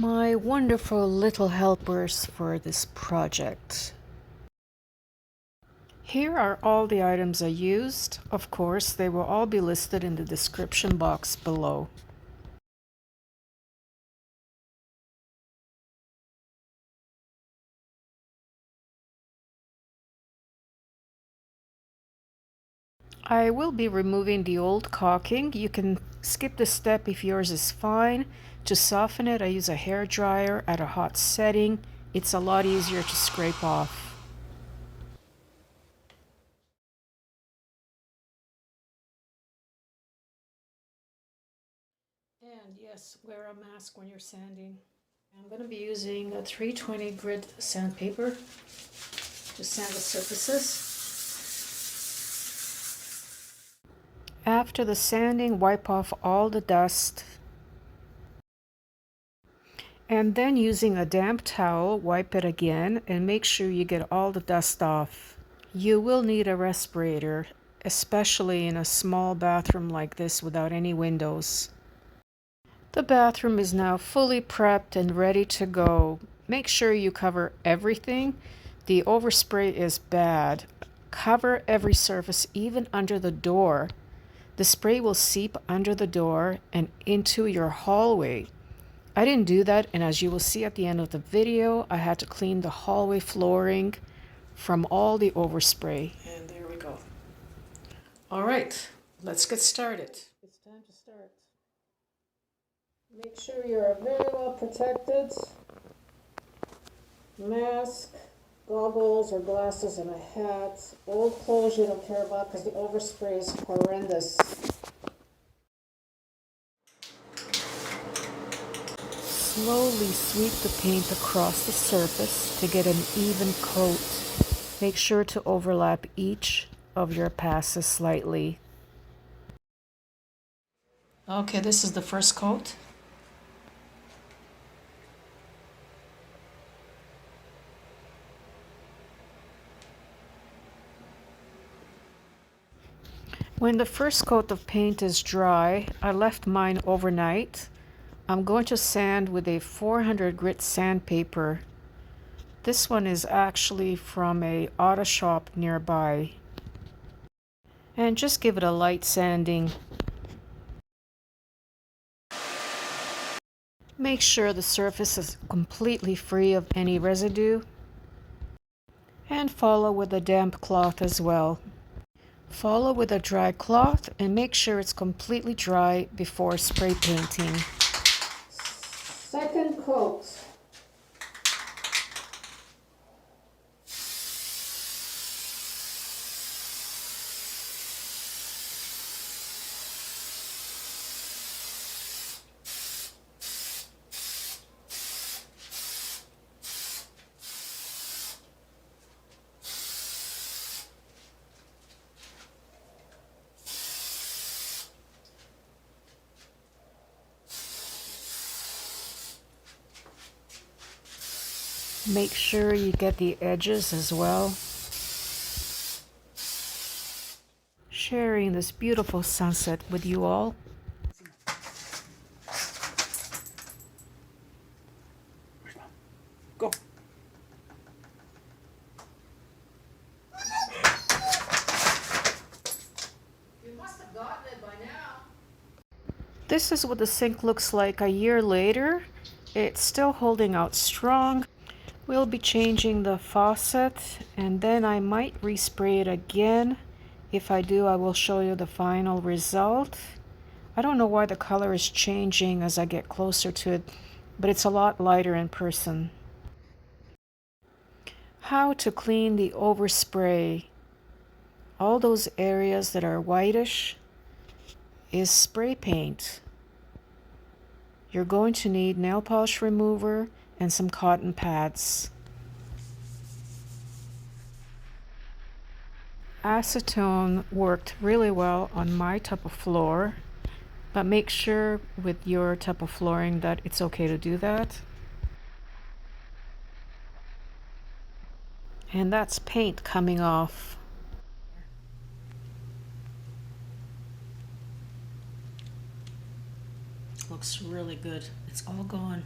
my wonderful little helpers for this project. Here are all the items I used. Of course, they will all be listed in the description box below. I will be removing the old caulking. You can skip this step if yours is fine. To soften it, I use a hair dryer at a hot setting. It's a lot easier to scrape off. And yes, wear a mask when you're sanding. I'm going to be using a 320 Grit Sandpaper to sand the surfaces. After the sanding, wipe off all the dust. And then using a damp towel, wipe it again and make sure you get all the dust off. You will need a respirator, especially in a small bathroom like this without any windows. The bathroom is now fully prepped and ready to go. Make sure you cover everything. The overspray is bad. Cover every surface, even under the door. The spray will seep under the door and into your hallway. I didn't do that, and as you will see at the end of the video, I had to clean the hallway flooring from all the overspray. And there we go. All right, let's get started. It's time to start. Make sure you're very well protected. Mask, goggles or glasses, and a hat. Old clothes you don't care about because the overspray is horrendous. Slowly sweep the paint across the surface to get an even coat. Make sure to overlap each of your passes slightly. Okay, this is the first coat. When the first coat of paint is dry, I left mine overnight. I'm going to sand with a 400 grit sandpaper. This one is actually from a auto shop nearby. And just give it a light sanding. Make sure the surface is completely free of any residue. And follow with a damp cloth as well. Follow with a dry cloth and make sure it's completely dry before spray painting. Second coat. Make sure you get the edges as well. Sharing this beautiful sunset with you all. Go. You must have gotten it by now. This is what the sink looks like a year later. It's still holding out strong. We'll be changing the faucet and then I might respray it again. If I do, I will show you the final result. I don't know why the color is changing as I get closer to it, but it's a lot lighter in person. How to clean the overspray. All those areas that are whitish is spray paint. You're going to need nail polish remover and some cotton pads. Acetone worked really well on my type of floor, but make sure with your type of flooring that it's okay to do that. And that's paint coming off. Looks really good. It's all gone.